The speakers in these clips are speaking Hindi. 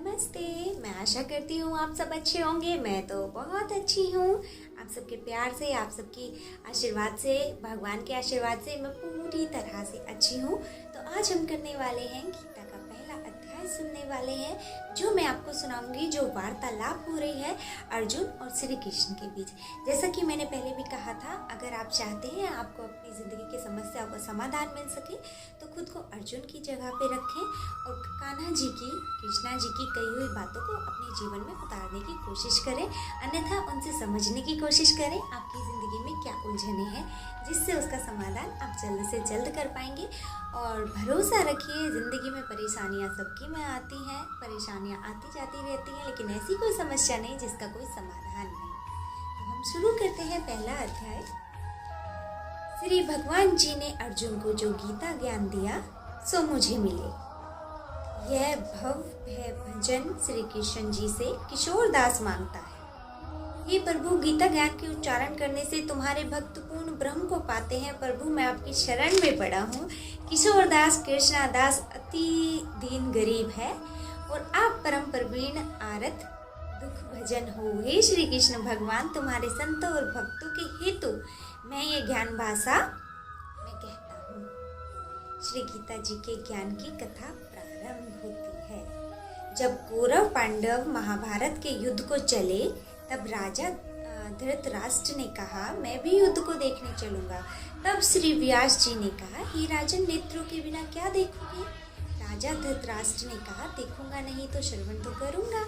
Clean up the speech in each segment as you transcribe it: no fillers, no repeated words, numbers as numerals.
नमस्ते। मैं आशा करती हूँ आप सब अच्छे होंगे। मैं तो बहुत अच्छी हूँ। आप सबके प्यार से, आप सबकी आशीर्वाद से, भगवान के आशीर्वाद से मैं पूरी तरह से अच्छी हूँ। तो आज हम करने वाले हैं गीता का पहला अध्याय सुनने वाले हैं, जो मैं आपको सुनाऊंगी, जो वार्तालाप हो रही है अर्जुन और श्री कृष्ण के बीच। जैसा कि मैंने पहले भी कहा था, अगर आप चाहते हैं आपको अपनी ज़िंदगी की समस्याओं का समाधान मिल सके तो खुद को अर्जुन की जगह पे रखें और कान्हा जी की, कृष्णा जी की कही हुई बातों को अपने जीवन में उतारने की कोशिश करें, अन्यथा उनसे समझने की कोशिश करें आपकी ज़िंदगी में क्या उलझने हैं, जिससे उसका समाधान आप जल्द से जल्द कर पाएंगे। और भरोसा रखिए, ज़िंदगी में परेशानियां सबकी में आती हैं, परेशानियां आती जाती रहती हैं, लेकिन ऐसी कोई समस्या नहीं जिसका कोई समाधान नहीं। तो हम शुरू करते हैं पहला अध्याय। श्री भगवान जी ने अर्जुन को जो गीता ज्ञान दिया सो मुझे मिले। यह भव्य भजन श्री कृष्ण जी से किशोर दास मांगता है। हे प्रभु, गीता ज्ञान के उच्चारण करने से तुम्हारे भक्त पूर्ण ब्रह्म को पाते हैं। प्रभु, मैं आपकी शरण में पड़ा हूँ। किशोर दास कृष्णा दास अति दीन गरीब है और आप परम प्रवीण आरत दुख भजन हो। हे श्री कृष्ण भगवान, तुम्हारे संतों और भक्तों के हेतु मैं ये ज्ञान भाषा मैं कहता हूँ। श्री गीता जी के ज्ञान की कथा प्रारंभ होती है। जब कौरव पांडव महाभारत के युद्ध को चले, तब राजा धृतराष्ट्र ने कहा, मैं भी युद्ध को देखने चलूंगा। तब श्री व्यास जी ने कहा, हे राजन, नेत्रों के बिना क्या देखोगे? राजा धृतराष्ट्र ने कहा, देखूंगा नहीं तो श्रवण तो करूंगा।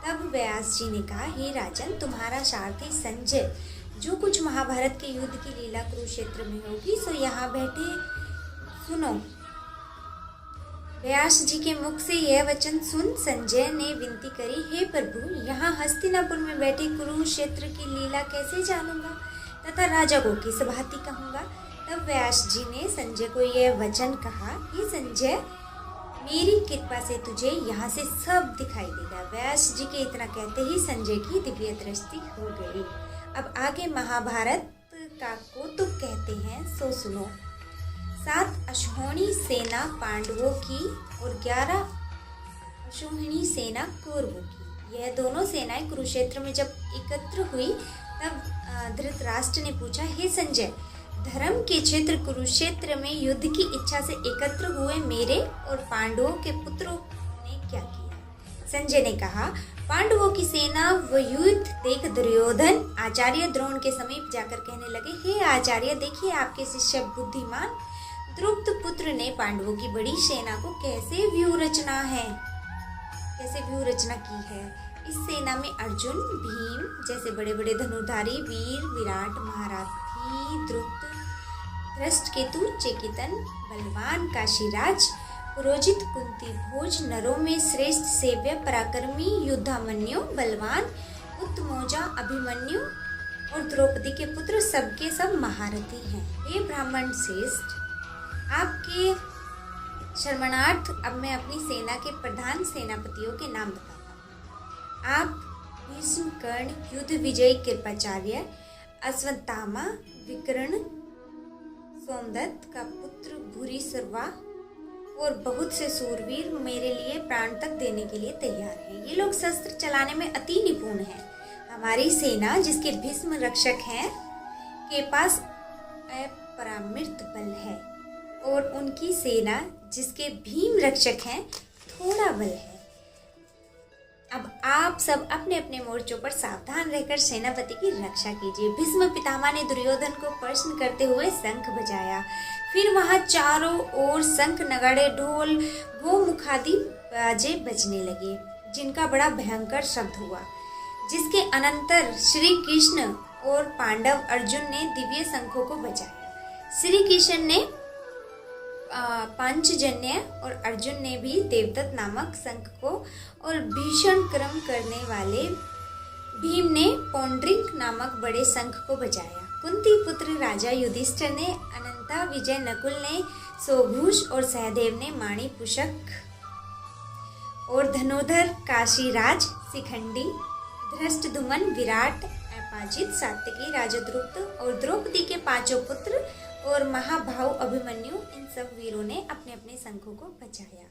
तब व्यास जी ने कहा, हे राजन, तुम्हारा सारथी संजय जो कुछ महाभारत के युद्ध की लीला कुरुक्षेत्र में होगी सो यहाँ बैठे सुनो। व्यास जी के मुख से यह वचन सुन संजय ने विनती करी, हे प्रभु, यहाँ हस्तिनापुर में बैठे कुरुक्षेत्र की लीला कैसे जानूंगा तथा राजा को किस भांति कहूँगा। तब व्यास जी ने संजय को यह वचन कहा, हे संजय, मेरी कृपा से तुझे यहाँ से सब दिखाई देगा। व्यास जी के इतना कहते ही संजय की दिव्य दृष्टि हो गई। अब आगे महाभारत का कौतुक कहते हैं, सो सुनो। 7 अश्वनी सेना पांडवों की और 11 अश्वनी सेना कौरवों की। यह दोनों सेनाएं कुरुक्षेत्र में जब एकत्र हुई, तब धृतराष्ट्र ने पूछा, हे संजय, धर्म के क्षेत्र कुरुक्षेत्र में युद्ध की इच्छा से एकत्र हुए मेरे और पांडवों के पुत्रों ने क्या किया? संजय ने कहा, पांडवों की सेना व युद्ध देख दुर्योधन आचार्य द्रोण के समीप जाकर कहने लगे, हे आचार्य, देखिए आपके शिष्य बुद्धिमान द्रुपद पुत्र ने पांडवों की बड़ी सेना को कैसे व्यूह रचना की है। इस सेना में अर्जुन, भीम जैसे बड़े बड़े धनुर्धारी वीर, विराट, महारथी द्रुपद, धृष्टकेतु, चेकितन, बलवान काशीराज, पुरोजित, कुंती भोज, नरों में श्रेष्ठ सेव्य, पराक्रमी, युद्धामन्यु, बलवान, उत्तमौजा, अभिमन्यु और द्रौपदी के पुत्र सबके सब महारथी हैं। हे ब्राह्मण श्रेष्ठ, आपके शरणार्थ अब मैं अपनी सेना के प्रधान सेनापतियों के नाम बताता हूँ। आप भीष्म, कर्ण, युद्ध विजयी कृपाचार्य, अश्वत्थामा, विकर्ण, सोमदत्त का पुत्र भूरिश्रवा और बहुत से सूरवीर मेरे लिए प्राण तक देने के लिए तैयार हैं। ये लोग शस्त्र चलाने में अति निपुण हैं। हमारी सेना, जिसके भीष्म रक्षक हैं, के पास अपरामृत बल है और उनकी सेना, जिसके भीम रक्षक हैं, थोड़ा बल है। अब आप सब अपने अपने मोर्चों पर सावधान रहकर सेनापति की रक्षा कीजिए। भीष्म पितामह ने दुर्योधन को प्रश्न करते हुए शंख बजाया। फिर वहां चारों ओर शंख, नगाड़े, ढोल, गोमुखादि बाजे बजने लगे, जिनका बड़ा भयंकर शब्द हुआ। जिसके अनंतर श्री कृष्ण और पांडव अर्जुन ने दिव्य शंखों को बजाया। श्री कृष्ण ने पांचजन्य और अर्जुन ने भी देवदत्त नामक शंख को, और भीषण क्रम करने वाले भीम ने पौंड्रिक नामक बड़े शंख को बजाया। कुंती पुत्र राजा युधिष्ठिर ने, अनंता विजय नकुल ने सौघूष और सहदेव ने माणी पुषक और धनुधर काशीराज, शिखंडी, धृष्टद्युम्न, विराट, अपाजित, सात्यकी, राजा द्रुपद और द्रौपदी के 5 पुत्र और महाभाव अभिमन्यु, इन सब वीरों ने अपने अपने शंखों को बजाया।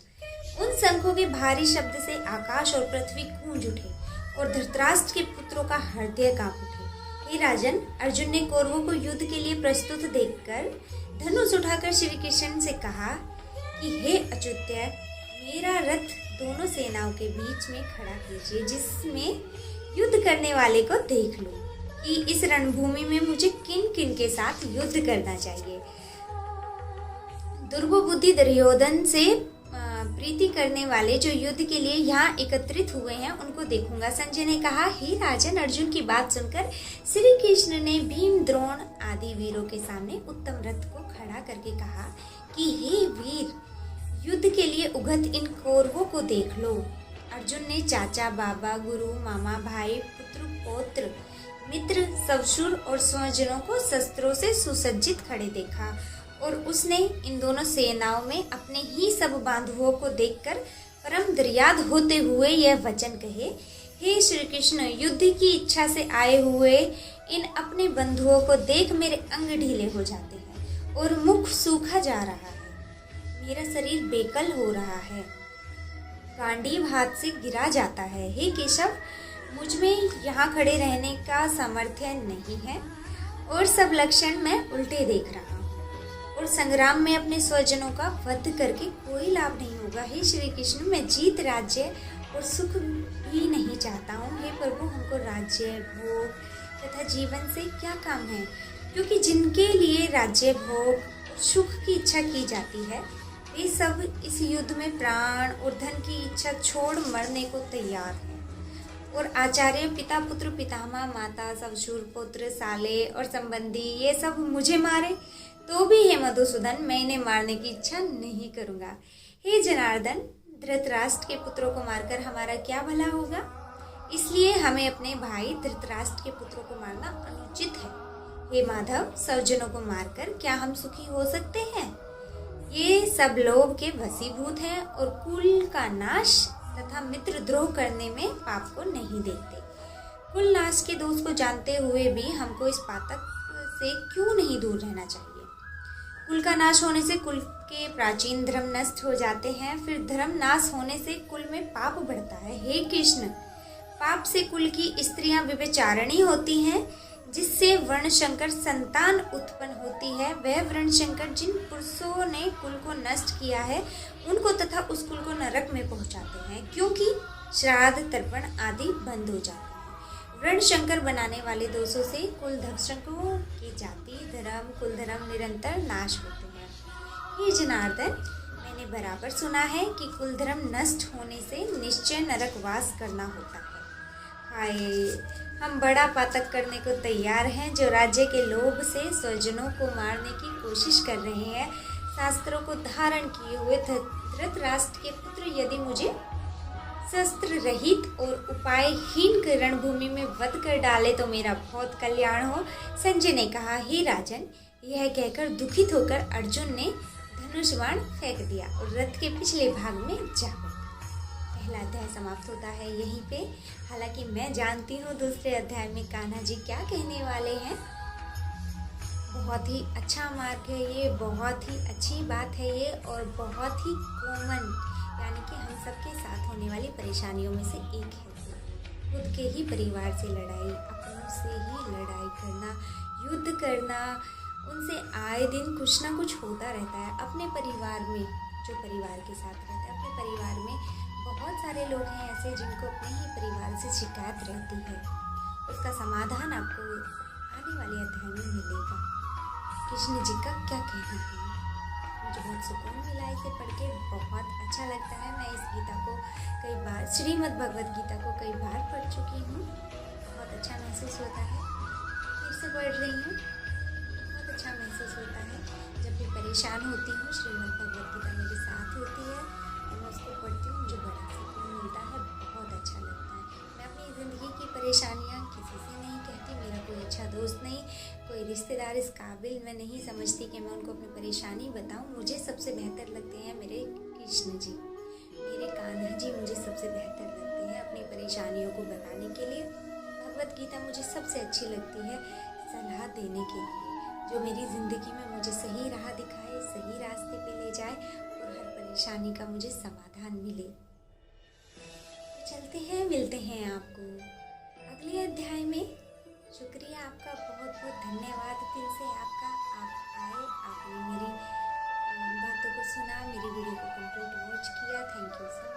उन शंखों के भारी शब्द से आकाश और पृथ्वी गूंज उठे और धृतराष्ट्र के पुत्रों का हृदय कांप उठे। हे राजन, अर्जुन ने कौरवों को युद्ध के लिए प्रस्तुत देखकर धनुष उठाकर श्री कृष्ण से कहा कि हे अच्युत्य, मेरा रथ दोनों सेनाओं के बीच में खड़ा कीजिए, जिसमें युद्ध करने वाले को देख लो कि इस रणभूमि में मुझे किन किन के साथ युद्ध करना चाहिए। दुर्बुद्धि दुर्योधन से प्रीति करने वाले जो युद्ध के लिए यहाँ एकत्रित हुए हैं उनको देखूंगा। संजय ने कहा, हे राजन, अर्जुन की बात सुनकर श्री कृष्ण ने भीम, द्रोण आदि वीरों के सामने उत्तम रथ को खड़ा करके कहा कि हे वीर, युद्ध के लिए उगत इन कौरवों को देख लो। अर्जुन ने चाचा, बाबा, गुरु, मामा, भाई, पुत्र, पौत्र, मित्र, ससुर और स्वजनों को शस्त्रों से सुसज्जित खड़े देखा और उसने इन दोनों सेनाओं में अपने ही सब बांधवों को देखकर परम दर्याद होते हुए यह वचन कहे, हे श्री कृष्ण, युद्ध की इच्छा से आए हुए इन अपने बंधुओं को देख मेरे अंग ढीले हो जाते हैं और मुख सूखा जा रहा है, मेरा शरीर बेकल हो रहा है, गांडीव हाथ से गिरा जाता है। हे केशव, मुझ में यहाँ खड़े रहने का सामर्थ्य नहीं है और सब लक्षण मैं उल्टे देख रहा हूँ और संग्राम में अपने स्वजनों का वध करके कोई लाभ नहीं होगा। हे श्री कृष्ण, मैं जीत, राज्य और सुख भी नहीं चाहता हूँ। हे प्रभु, हमको राज्य, भोग तथा जीवन से क्या काम है, क्योंकि जिनके लिए राज्य, भोग और सुख की इच्छा की जाती है वे सब इस युद्ध में प्राण और धन की इच्छा छोड़ मरने को तैयार हैं। और आचार्य, पिता, पुत्र, पितामह, माता, ससुर, पुत्र, साले और संबंधी ये सब मुझे मारे तो भी हे मधुसूदन, मैं इन्हें मारने की इच्छा नहीं करूँगा। हे जनार्दन, धृतराष्ट्र के पुत्रों को मारकर हमारा क्या भला होगा, इसलिए हमें अपने भाई धृतराष्ट्र के पुत्रों को मारना अनुचित है। हे माधव, स्वजनों को मारकर क्या हम सुखी हो सकते हैं? ये सब लोभ के वशीभूत हैं और कुल का नाश तथा मित्र द्रोह करने में पाप को नहीं देखते। कुल नाश के दोष को जानते हुए भी हमको इस पातक से क्यों नहीं दूर रहना चाहिए? कुल का नाश होने से कुल के प्राचीन धर्म नष्ट हो जाते हैं, फिर धर्म नाश होने से कुल में पाप बढ़ता है। हे कृष्ण, पाप से कुल की स्त्रियां व्यभिचारिणी होती हैं, जिससे वर्णशंकर संतान उत्पन्न होती है। वह वर्णशंकर जिन पुरुषों ने कुल को नष्ट किया है उनको तथा उस कुल को नरक में पहुंचाते हैं, क्योंकि श्राद्ध, तर्पण आदि बंद हो जाते हैं। वर्णशंकर बनाने वाले दोषों से कुल धर्षकों की जाति, धर्म, कुल धर्म निरंतर नाश होते हैं। हे जनार्दन, मैंने बराबर सुना है कि कुल धर्म नष्ट होने से निश्चय नरकवास करना होता है। हाय, हम बड़ा पातक करने को तैयार हैं, जो राज्य के लोभ से स्वजनों को मारने की कोशिश कर रहे हैं। शास्त्रों को धारण किए हुए धृतराष्ट्र के पुत्र यदि मुझे शस्त्र रहित और उपायहीन रणभूमि में वध कर डाले तो मेरा बहुत कल्याण हो। संजय ने कहा, हे राजन, यह कहकर दुखित होकर अर्जुन ने धनुष बाण फेंक दिया और रथ के पिछले भाग में जा बैठा। पहला अध्याय समाप्त होता है यहीं पे। हालांकि मैं जानती हूँ दूसरे अध्याय में कान्हा जी क्या कहने वाले हैं। बहुत ही अच्छा मार्ग है ये, बहुत ही अच्छी बात है ये और बहुत ही कॉमन, यानी कि हम सबके साथ होने वाली परेशानियों में से एक है। खुद के ही परिवार से लड़ाई, अपनों से ही लड़ाई करना, युद्ध करना, उनसे आए दिन कुछ ना कुछ होता रहता है। अपने परिवार में, जो परिवार के साथ रहते हैं, अपने परिवार में बहुत सारे लोग हैं ऐसे जिनको अपने ही परिवार से शिकायत रहती है। उसका समाधान आपको आने वाले अध्याय में मिलेगा। कृष्ण जी का क्या कहना है, मुझे बहुत सुकून मिला इसे पढ़ के, बहुत अच्छा लगता है। मैं इस गीता को कई बार, श्रीमद् भगवद गीता को कई बार पढ़ चुकी हूँ। बहुत अच्छा महसूस होता है, फिर से पढ़ रही हूँ, बहुत अच्छा महसूस होता है। जब भी परेशान होती हूँ, श्रीमद् भगवद गीता मेरे साथ होती है और मैं उसको पढ़ती हूँ, मुझे बड़ा सुकून मिलता है, बहुत अच्छा लगता है। मैं अपनी ज़िंदगी की परेशानियाँ किसी से नहीं कहती, मेरा कोई अच्छा दोस्त नहीं, कोई रिश्तेदार इस काबिल मैं नहीं समझती कि मैं उनको अपनी परेशानी बताऊं। मुझे सबसे बेहतर लगते हैं मेरे कृष्ण जी, मेरे कान्हा जी मुझे सबसे बेहतर लगते हैं अपनी परेशानियों को बताने के लिए। भगवद गीता मुझे सबसे अच्छी लगती है सलाह देने के लिए, जो मेरी ज़िंदगी में मुझे सही राह दिखाए, सही रास्ते पे ले जाए और हर परेशानी का मुझे समाधान मिले। चलते हैं, मिलते हैं आपको अगले अध्याय में। शुक्रिया आपका, बहुत बहुत धन्यवाद दिल से आपका। आप आए, आपने मेरी बातों को सुना, मेरी वीडियो को कंप्लीट वॉच किया। Thank you so